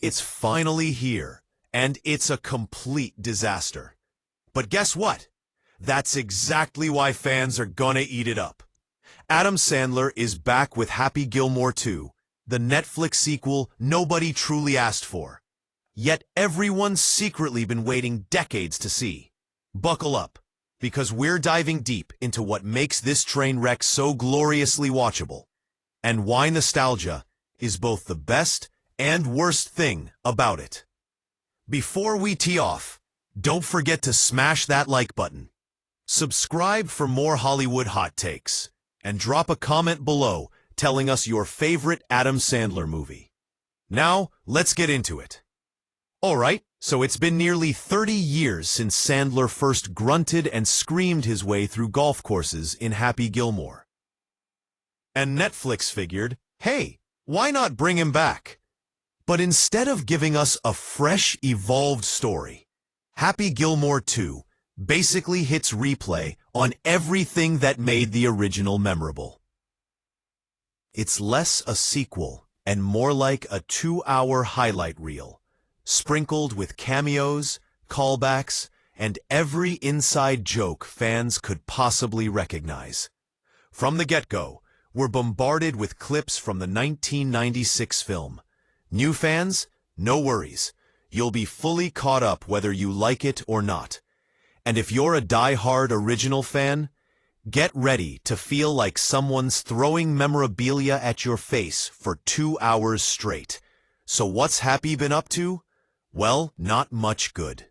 It's finally here, and it's a complete disaster. But guess what? That's exactly why fans are gonna eat it up. Adam Sandler is back with Happy Gilmore 2, the Netflix sequel nobody truly asked for. Yet everyone's secretly been waiting decades to see. Buckle up, because we're diving deep into what makes this train wreck so gloriously watchable, and why nostalgia is both the best and worst thing about it. Before we tee off, don't forget to smash that like button, subscribe for more Hollywood hot takes, and drop a comment below telling us your favorite Adam Sandler movie. Now, let's get into it. Alright, so it's been nearly 30 years since Sandler first grunted and screamed his way through golf courses in Happy Gilmore. And Netflix figured, hey, why not bring him back? But instead of giving us a fresh, evolved story, Happy Gilmore 2 basically hits replay on everything that made the original memorable. It's less a sequel and more like a 2-hour highlight reel, sprinkled with cameos, callbacks, and every inside joke fans could possibly recognize. From the get-go, we're bombarded with clips from the 1996 film. New fans? No worries. You'll be fully caught up whether you like it or not. And if you're a die-hard original fan, get ready to feel like someone's throwing memorabilia at your face for 2 hours straight. So what's Happy been up to? Well, not much good.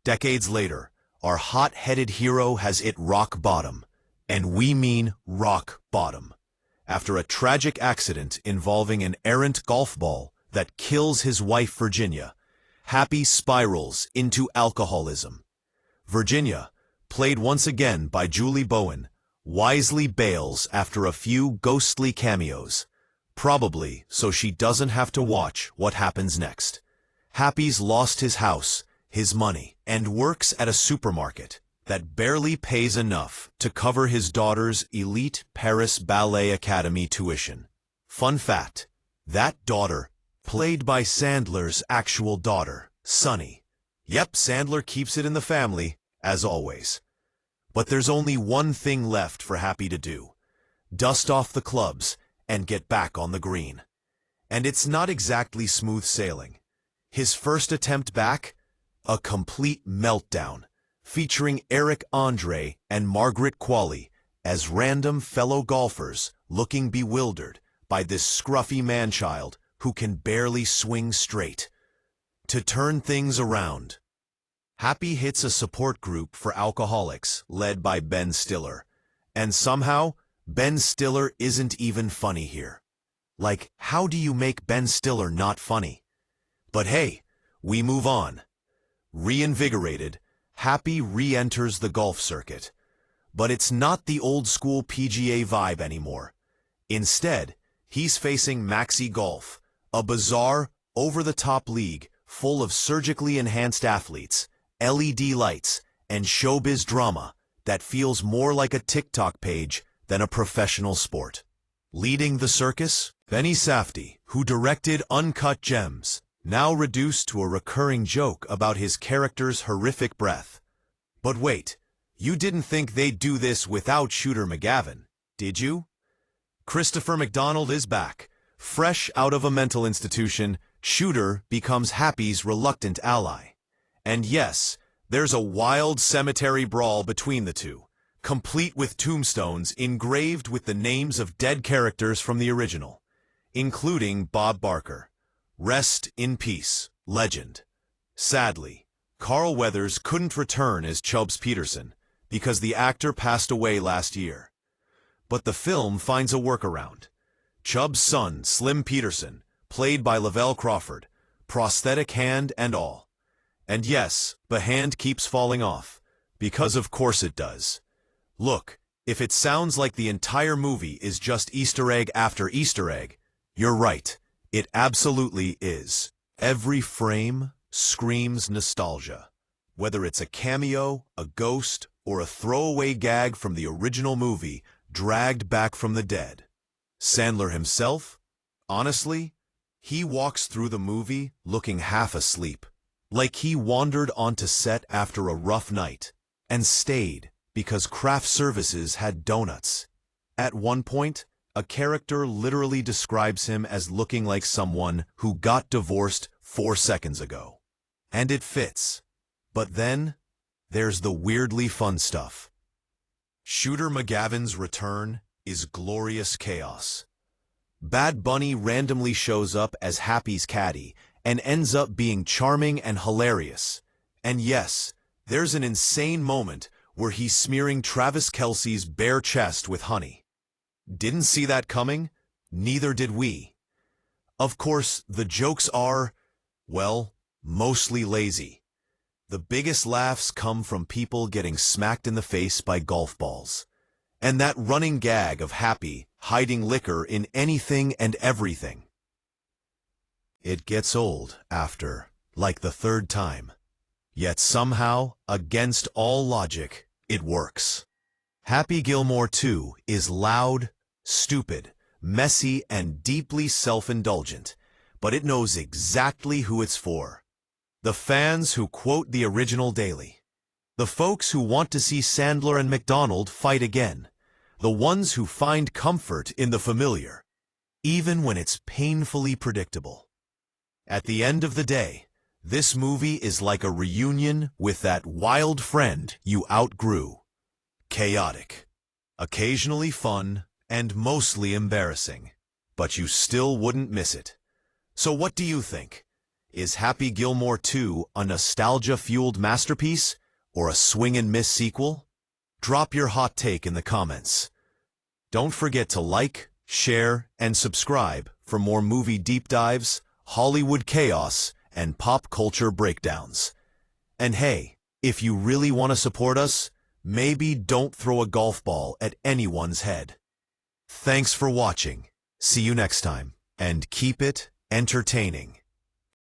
Decades later, our hot-headed hero has hit rock bottom. And we mean rock bottom. After a tragic accident involving an errant golf ball that kills his wife Virginia, Happy spirals into alcoholism. Virginia, played once again by Julie Bowen, wisely bails after a few ghostly cameos, probably so she doesn't have to watch what happens next. Happy's lost his house, his money, and works at a supermarket that barely pays enough to cover his daughter's elite Paris Ballet Academy tuition. Fun fact, that daughter, played by Sandler's actual daughter, Sunny. Yep, Sandler keeps it in the family, as always. But there's only one thing left for Happy to do: dust off the clubs and get back on the green. And it's not exactly smooth sailing. His first attempt back? A complete meltdown, featuring Eric Andre and Margaret Qualley as random fellow golfers looking bewildered by this scruffy man-child who can barely swing straight. To turn things around, Happy hits a support group for alcoholics led by Ben Stiller. And somehow, Ben Stiller isn't even funny here. Like, how do you make Ben Stiller not funny? But hey, we move on. Reinvigorated, Happy re-enters the golf circuit. But it's not the old-school PGA vibe anymore. Instead, he's facing Maxi Golf, a bizarre, over-the-top league full of surgically enhanced athletes, LED lights, and showbiz drama that feels more like a TikTok page than a professional sport. Leading the circus, Benny Safdie, who directed Uncut Gems, now reduced to a recurring joke about his character's horrific breath. But wait, you didn't think they'd do this without Shooter McGavin, did you? Christopher McDonald is back. Fresh out of a mental institution, Shooter becomes Happy's reluctant ally. And yes, there's a wild cemetery brawl between the two, complete with tombstones engraved with the names of dead characters from the original, including Bob Barker. Rest in peace, legend. Sadly, Carl Weathers couldn't return as Chubbs Peterson because the actor passed away last year. But the film finds a workaround. Chubbs' son, Slim Peterson, played by Lavelle Crawford, prosthetic hand and all. And yes, the hand keeps falling off, because of course it does. Look, if it sounds like the entire movie is just Easter egg after Easter egg, you're right. It absolutely is. Every frame screams nostalgia. Whether it's a cameo, a ghost, or a throwaway gag from the original movie dragged back from the dead. Sandler himself? Honestly, He walks through the movie looking half asleep, like he wandered onto set after a rough night and stayed because craft services had donuts. At one point, a character literally describes him as looking like someone who got divorced 4 seconds ago. And it fits. But then, there's the weirdly fun stuff. Shooter McGavin's return is glorious chaos. Bad Bunny randomly shows up as Happy's caddy and ends up being charming and hilarious. And yes, there's an insane moment where he's smearing Travis Kelce's bare chest with honey. Didn't see that coming? Neither did we. Of course, the jokes are, well, mostly lazy. The biggest laughs come from people getting smacked in the face by golf balls. And that running gag of Happy hiding liquor in anything and everything. It gets old after, like the third time. Yet somehow, against all logic, it works. Happy Gilmore 2 is loud, stupid, messy, and deeply self-indulgent, but it knows exactly who it's for. The fans who quote the original daily. The folks who want to see Sandler and McDonald fight again. The ones who find comfort in the familiar, even when it's painfully predictable. At the end of the day, this movie is like a reunion with that wild friend you outgrew. Chaotic, occasionally fun, and mostly embarrassing, but you still wouldn't miss it. So what do you think? Is Happy Gilmore 2 a nostalgia-fueled masterpiece or a swing-and-miss sequel? Drop your hot take in the comments. Don't forget to like, share, and subscribe for more movie deep dives, Hollywood chaos, and pop culture breakdowns. And hey, if you really want to support us, maybe don't throw a golf ball at anyone's head. Thanks for watching. See you next time, and keep it entertaining.